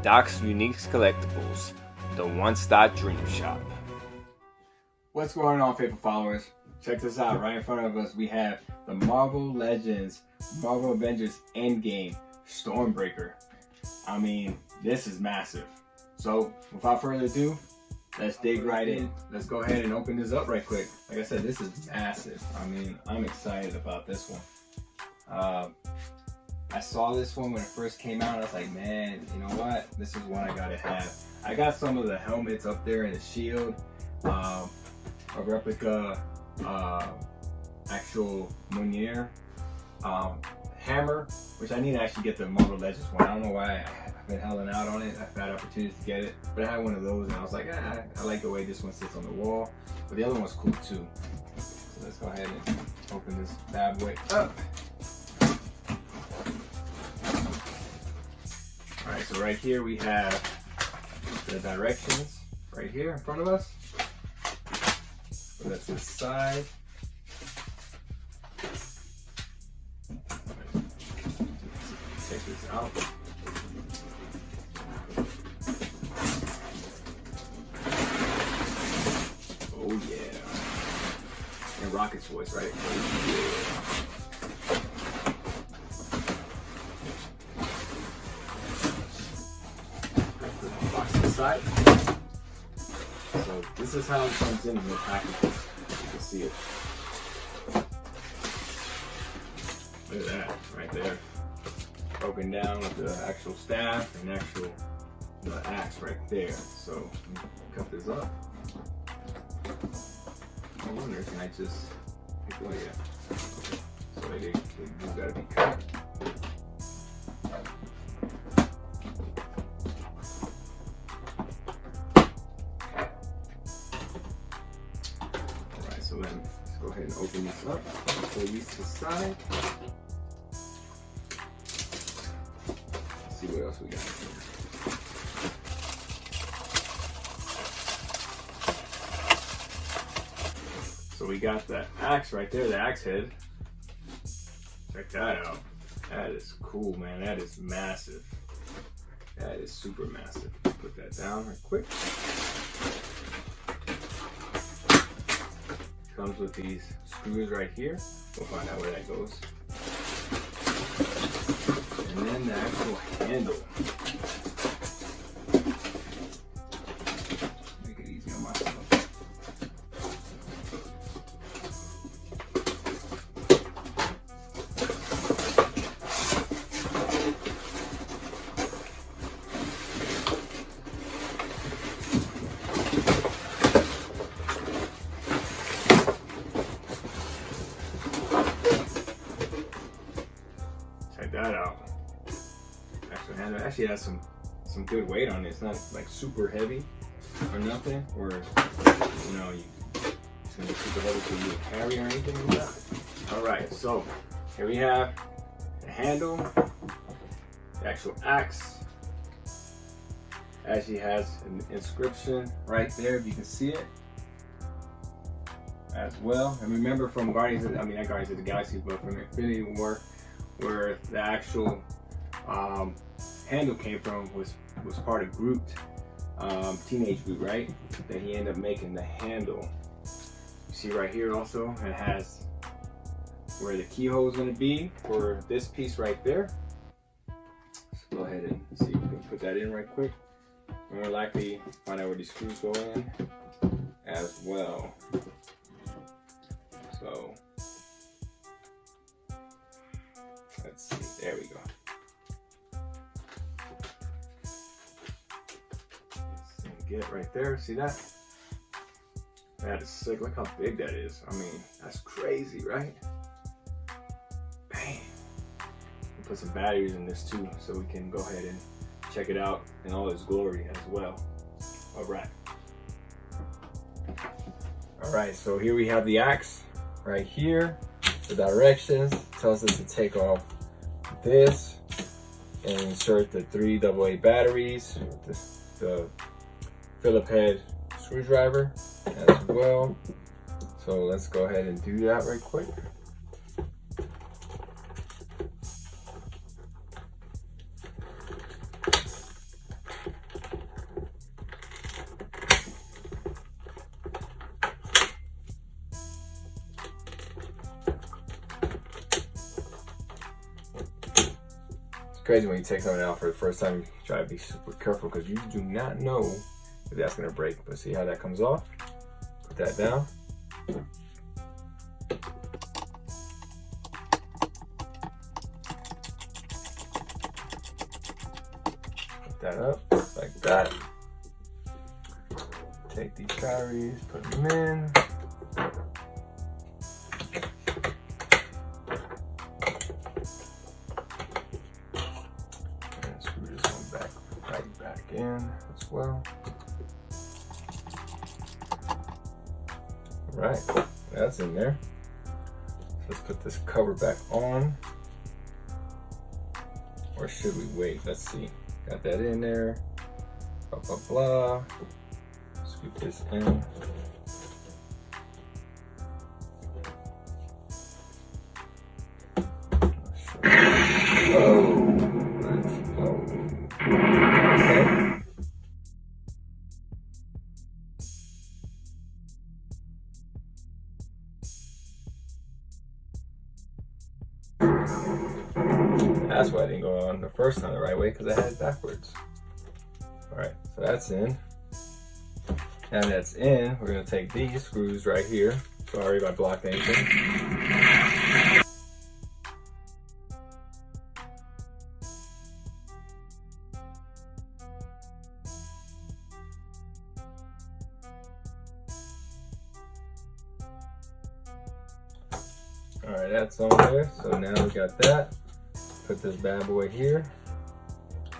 Doc's Unique Collectibles, the one-stop dream shop. What's going on, faithful followers? Check this out. Right in front of us, we have the Marvel Legends, Marvel Avengers Endgame, Stormbreaker. I mean, this is massive. So, without further ado, let's dig right in. Let's go ahead and open this up right quick. Like I said, this is massive. I mean, I'm excited about this one. I saw this one when it first came out. I was like, man, you know what? This is one I gotta have. I got some of the helmets up there and the shield. A replica actual Mjolnir hammer, which I need to actually get the Marvel Legends one. I don't know why I've been holding out on it. I've had opportunities to get it, but I had one of those and I was like, I like the way this one sits on the wall, but the other one's cool too. So let's go ahead and open this bad boy up. Alright, so right here we have the directions right here in front of us. So that's the side. Take this out. Oh yeah. And Rocket's voice, right? Oh yeah. Box to the side. So this is how it comes in the package. You can see it. Look at that right there. Broken down with the actual staff and the axe right there. So cut this up. I wonder, can I just pick one? Yeah. Okay. So they do gotta be cut. Alright, so then let's go ahead and open this up. Pull these to the side. See what else we got here. So we got the axe right there, the axe head. Check that out. That is cool, man. That is massive. That is super massive. Put that down right quick. Comes with these screws right here. We'll find out where that goes. And then the actual handle. Make it easy on myself. Check that out. Actually has some good weight on it. It's not like super heavy or nothing, or you know, it's gonna be super heavy for you to carry or anything like that. All right, so here we have the handle, the actual axe. Actually has an inscription right there, if you can see it as well. And remember from not Guardians of the Galaxy, but from Infinity War, where the actual handle came from was part of Groot, Teenage Groot, right? That he ended up making the handle. You see right here also, it has where the keyhole is going to be for this piece right there. Let's go ahead and see if we can put that in right quick. More likely find out where these screws go in as well. So let's see, there we go. Get right there, see that? That is sick. Look how big that is. I mean, that's crazy, right? Bang. We'll put some batteries in this too, so we can go ahead and check it out in all its glory as well. Alright, so here we have the axe right here. The directions tells us to take off this and insert the 3 AA batteries, the Phillip head screwdriver as well. So let's go ahead and do that right quick. crazy when you take something out for the first time. You try to be super careful because you do not know if that's gonna break. But see how that comes off? Put that down. Put that up like that. Take these batteries, put them in. And screw this one right back in as well. All right, that's in there. So let's put this cover back on. Or should we wait? Let's see. Got that in there. Blah, blah, blah. Scoop this in. Oh, let's go. Okay. That's why I didn't go on the first time the right way, because I had it backwards. All right, so that's in. Now that's in, we're gonna take these screws right here. Sorry if I blocked anything. All right, that's on there. So now we got that. Put this bad boy here.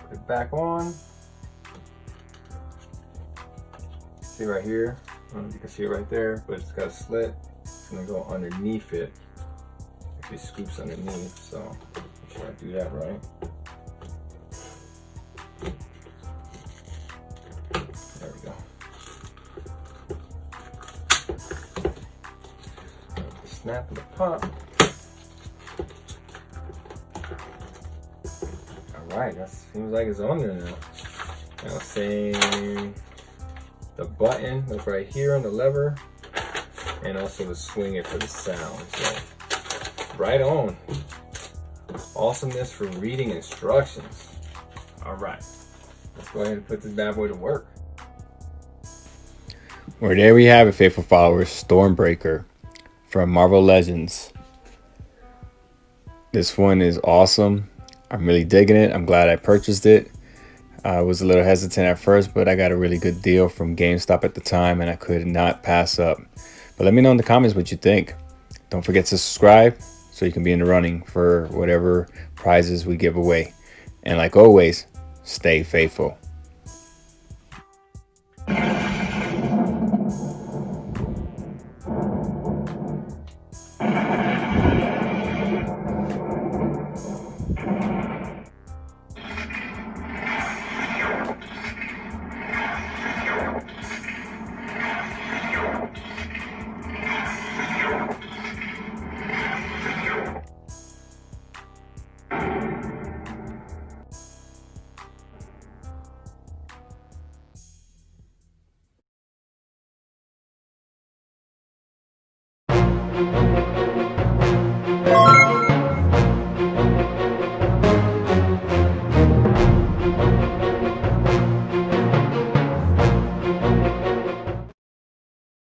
Put it back on. See right here, I don't know if you can see it right there, but it's got a slit. It's gonna go underneath it. Actually scoops underneath, so make sure I do that right. There we go. Snap and the pop. All right, that seems like it's on there now. Now same. The button that's right here on the lever, and also to swing it for the sound. So right on. Awesomeness for reading instructions. All right, let's go ahead and put this bad boy to work. Well, there we have it, faithful followers. Stormbreaker from Marvel Legends. This one is awesome. I'm really digging it. I'm glad I purchased it. I was a little hesitant at first, but I got a really good deal from GameStop at the time, and I could not pass up. But let me know in the comments what you think. Don't forget to subscribe so you can be in the running for whatever prizes we give away. And like always, stay faithful.